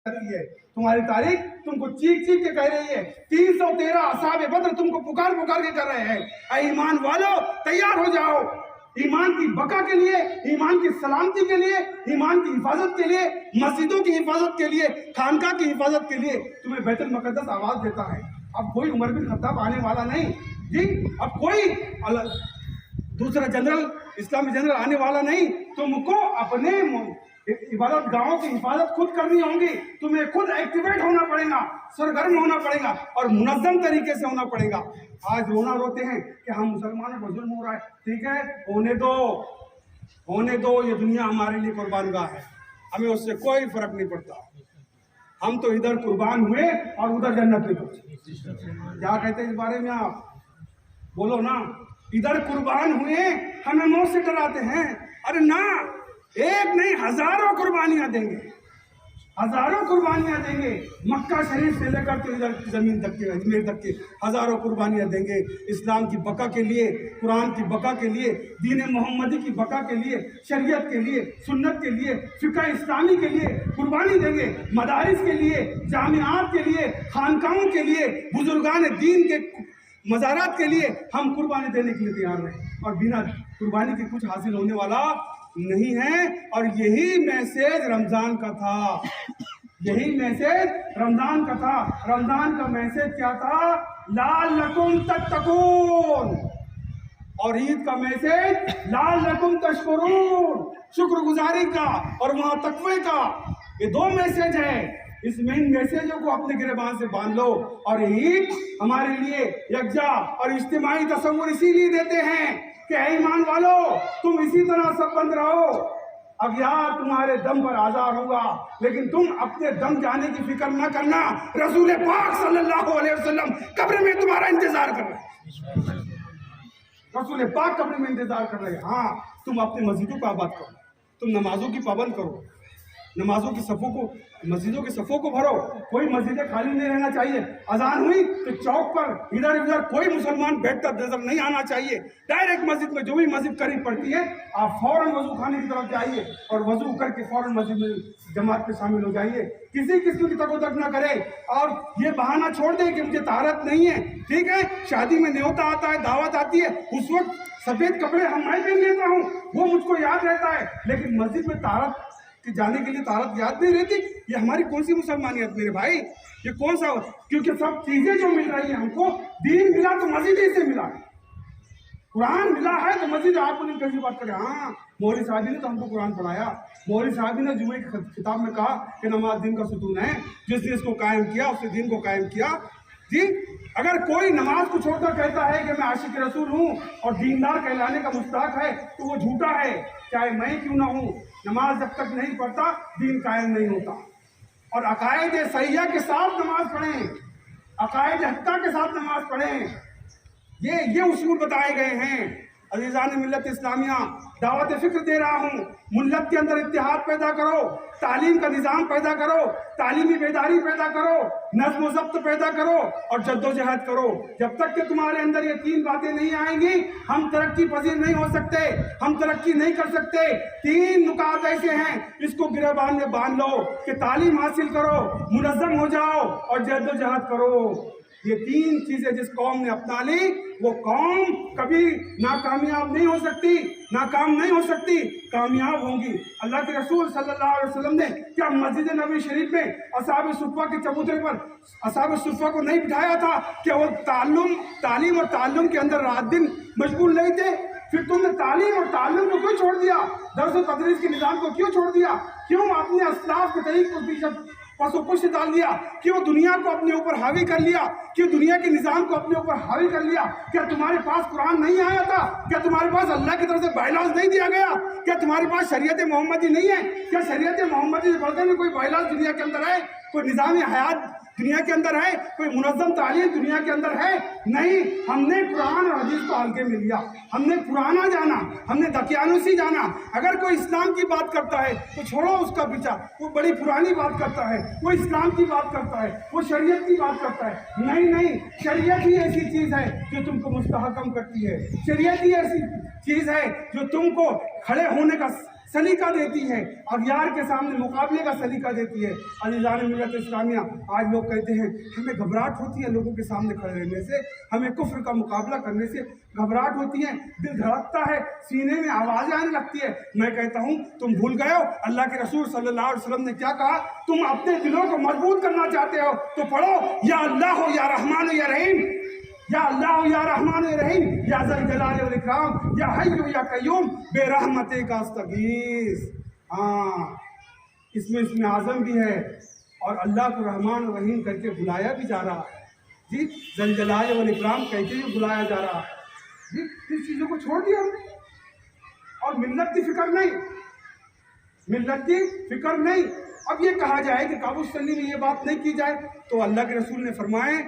है। तुम्हारी तारीख तुमको चीख चीख के कह रही है। 313 असहाबे बद्र तुमको पुकार पुकार के कर रहे हैं। ऐ ईमान वालों, तैयार हो जाओ ईमान की बका के लिए, ईमान की सलामती के लिए, ईमान की हिफाजत के लिए, मस्जिदों की हिफाजत के लिए, खानका की हिफाजत के लिए। तुम्हें बैतुल मुक़द्दस आवाज देता है। अब कोई उमर बिन खत्ताब आने वाला नहीं जी, अब कोई दूसरा जनरल, इस्लामी जनरल आने वाला नहीं। तुमको अपने इबादत गाहों की हिफाजत खुद करनी होगी। तुम्हें खुद एक्टिवेट होना पड़ेगा, सरगर्म होना पड़ेगा और मुनज़्ज़म तरीके से होना पड़ेगा। आज रोना रोते हैं कि हम मुसलमानों पर जुल्म हो रहा है। ठीक है, होने दो, होने दो। ये दुनिया हमारे लिए कुर्बानगाह है, हमें उससे कोई फर्क नहीं पड़ता। हम तो इधर कुर्बान हुए और उधर जन्नत में पहुंचे। क्या कहते हैं इस बारे में आप बोलो ना। इधर कुर्बान हुए, हमें मौत से डराते हैं। अरे ना, एक नहीं हजारों कुर्बानियां देंगे, हजारों कुर्बानियां देंगे। मक्का शरीफ से लेकर तो इधर जमीन तक के, अजमेर तक के हजारों कुर्बानियां देंगे इस्लाम की बका के लिए, कुरान की बका के लिए, दीन मोहम्मदी की बका के लिए, शरीयत के लिए, सुन्नत के लिए, फिक़ह इस्लामी के लिए कुर्बानी देंगे। मदारिस के लिए, जामियात के लिए, खानकाहों के लिए, बुजुर्गान दीन के मज़ारात के लिए हम कुर्बानी देने के लिए तैयार हैं। और बिना कुर्बानी के कुछ हासिल होने वाला नहीं है। और यही मैसेज रमजान का था, यही मैसेज रमजान का था। रमजान का मैसेज क्या था? लअल्लकुम तत्तकून। और ईद का मैसेज लअल्लकुम तशकुरून, शुक्रगुजारी का और वहां तकवे का। ये दो मैसेज है। इस मेन मैसेजों को अपने गिरबान से बांध लो। और ईद हमारे लिए यकजा और इज्तिमाई तसव्वुर इसीलिए देते हैं कि ईमान वालों, तुम इसी तरह सब बंद रहो। अब यार तुम्हारे दम पर आज़ार होगा, लेकिन तुम अपने दम जाने की फिक्र न करना। रसूल पाक सल्लल्लाहु अलैहि वसल्लम कब्र में तुम्हारा इंतजार कर रहे हैं। रसूल पाक कब्र में इंतजार कर रहे हैं। हाँ, तुम अपनी मस्जिदों को आबाद करो, तुम नमाजों की पाबंद करो, नमाजों की सफ़ों को, मस्जिदों के सफ़ों को भरो। कोई मस्जिदें खाली नहीं रहना चाहिए। अजान हुई तो चौक पर इधर उधर कोई मुसलमान बैठता नजर नहीं आना चाहिए। डायरेक्ट मस्जिद में, जो भी मस्जिद करीब पड़ती है, आप फौरन वजू खाने की तरफ जाइए और वजू करके फौरन मस्जिद में जमात में शामिल हो जाइए। किसी किस्म की तकोदक न करे और ये बहाना छोड़ दे कि मुझे तारत नहीं है। ठीक है, शादी में न्योता आता है, दावत आती है, उस वक्त सफ़ेद कपड़े हम मैं पहन लेता हूँ, वो मुझको याद रहता है। लेकिन मस्जिद में तारत कि जाने के लिए तारत याद नहीं रहती। ये हमारी कौन सी मुसलमानियत मेरे भाई? ये कौन सा? क्योंकि सब चीजें जो मिल रही हैं हमको, दीन मिला तो मस्जिद ही से मिला, कुरान मिला है तो मस्जिद। आपको नहीं कैसी बात करें। हाँ, मौलवी साहब ने तो हमको कुरान पढ़ाया। मौलवी साहब ने जुमे की किताब में कहा कि नमाज दिन का सुतून है, जिसने इसको कायम किया उसने दिन को कायम किया। जी, अगर कोई नमाज को छोड़कर कहता है कि मैं आशिक रसूल हूँ और दीनदार कहलाने का मुस्ताक है, तो वो झूठा है, चाहे मैं क्यों ना हूँ। नमाज जब तक नहीं पढ़ता, दीन कायम नहीं होता। और अकायद सहिया के साथ नमाज पढ़ें, अकायद हक्का के साथ नमाज पढ़ें। ये उसूल बताए गए हैं। अज़ीज़ान मिल्लत इस्लामिया, दावत फ़िक्र दे रहा हूँ। मुल्लत के अंदर इत्तेहाद पैदा करो, तालीम का निज़ाम पैदा करो, तालीमी बेदारी पैदा करो, नज़्म व ज़ब्त पैदा करो और जद्दोजहद करो। जब तक कि तुम्हारे अंदर ये तीन बातें नहीं आएंगी, हम तरक्की पजीर नहीं हो सकते, हम तरक्की नहीं कर सकते। तीन नुकात ऐसे हैं, इसको गिरबान में बांध लो कि तालीम हासिल करो, मुनज़्ज़म हो जाओ और जद्दोजहद करो। ये तीन चीजें जिस कौम ने अपना ली, वो कौम कभी नाकामयाब नहीं हो सकती, नाकाम नहीं हो सकती, कामयाब होंगी। अल्लाह के रसूल सल्लल्लाहु अलैहि वसल्लम ने क्या मस्जिद नबी शरीफ में असहाब सुफ़्फ़ा के चबूतरे पर असहाब सुफ़्फ़ा को नहीं बिठाया था कि वो तालीम और ताल्लुम के अंदर रात दिन मशगूल नहीं थे? फिर तुमने तालीम और ताल्लुम को क्यों छोड़ दिया? दर्स और तदरीस के निज़ाम को क्यों छोड़ दिया? क्यों अपने असलाफ के तरीक़ को पीछे पशु डाल दिया? क्यों दुनिया को अपने ऊपर हावी कर लिया? क्यों दुनिया के निज़ाम को अपने ऊपर हावी कर लिया? क्या तुम्हारे पास कुरान नहीं आया था? क्या तुम्हारे पास अल्लाह की तरफ से बायलाज नहीं दिया गया? क्या तुम्हारे पास शरीयत मोहम्मदी नहीं है? क्या शरीयत मोहम्मदी से बढ़कर में कोई बायलाज दुनिया के अंदर है? कोई निज़ाम हयात दुनिया के अंदर है? कोई मुनज़्ज़म तालीम दुनिया के अंदर है? नहीं। हमने कुरान और हदीस को हल्के में लिया, हमने पुराना जाना, हमने दकियानुसी जाना। अगर कोई इस्लाम की बात करता है तो छोड़ो उसका पीछा, वो बड़ी पुरानी बात करता है, वो इस्लाम की बात करता है, वो शरीयत की बात करता है। नहीं नहीं, शरीयत ही ऐसी चीज़ है जो तुमको मुस्तहकम करती है। शरीयत ही ऐसी चीज़ है जो तुमको खड़े होने का सलीका देती है, अगयार के सामने मुकाबले का सलीका देती है। अज़ीज़ान मिल्लत इस्लामिया, आज लोग कहते हैं हमें घबराहट होती है लोगों के सामने खड़े रहने से, हमें कुफ्र का मुकाबला करने से घबराहट होती है, दिल धड़कता है, सीने में आवाज़ें आने लगती है। मैं कहता हूँ तुम भूल गए हो अल्लाह के रसूल सल्लल्लाहु अलैहि वसल्लम ने क्या कहा। तुम अपने दिलों को मजबूत करना चाहते हो तो पढ़ो या अल्लाह हो या रहमान हो या रहीम, या अल्लाह या रहमान या रहीम, या ज़ल जलाल वल इकराम, या हय्यु या कय्यूम बेरहमते का अस्तगीस। हाँ, इसमें आज़म भी है और अल्लाह को रहमान और रहीम करके बुलाया भी जा रहा है जी, ज़ल जलाल वल इकराम कहते हुए बुलाया जा रहा है जी। इस चीज़ों को छोड़ दिया हमने और मिल्लत की फिक्र नहीं, मिल्लत की फिक्र नहीं। अब ये कहा जाए कि काबुस्तानी में ये बात नहीं की जाए तो अल्लाह के रसूल ने फरमाए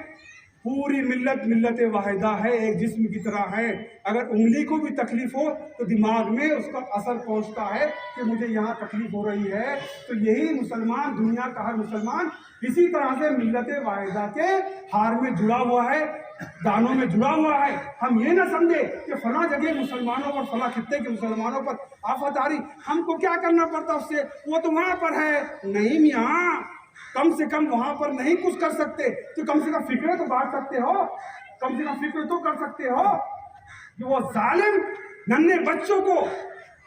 पूरी मिल्लत मिल्लत वाहिदा है, एक जिस्म की तरह है। अगर उंगली को भी तकलीफ हो तो दिमाग में उसका असर पहुंचता है कि मुझे यहाँ तकलीफ हो रही है। तो यही मुसलमान, दुनिया का हर मुसलमान इसी तरह से मिल्लत वाहिदा के हार में जुड़ा हुआ है, दानों में जुड़ा हुआ है। हम ये ना समझे कि फला जगह मुसलमानों पर, फला खित्ते के मुसलमानों पर आफत आ रही, हमको क्या करना पड़ता उससे, वो तो वहाँ पर है। नहीं मियाँ, कम से कम वहाँ पर नहीं कुछ कर सकते तो कम से कम फिक्र तो बांट सकते हो, कम से कम फिक्र तो कर सकते हो। कि वो जालिम नन्हे बच्चों को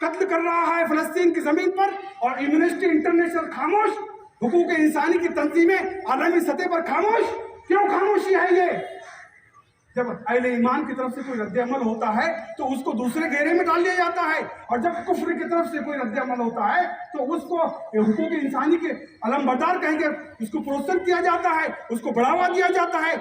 कत्ल कर रहा है फलस्तीन की ज़मीन पर और एम्नेस्टी इंटरनेशनल खामोश, हुकूक इंसानी की तंजीमें आलमी सतह पर खामोश। क्यों खामोशी है ये? जब अहले ईमान की तरफ से कोई रद्द-ए-अमल होता है तो उसको दूसरे घेरे में डाल दिया जाता है, और जब कुफ्र की तरफ से कोई रद्द-ए-अमल होता है तो उसको हुकूक इंसानी के अलमबरदार कहेंगे, उसको प्रोत्साहन किया जाता है, उसको बढ़ावा दिया जाता है।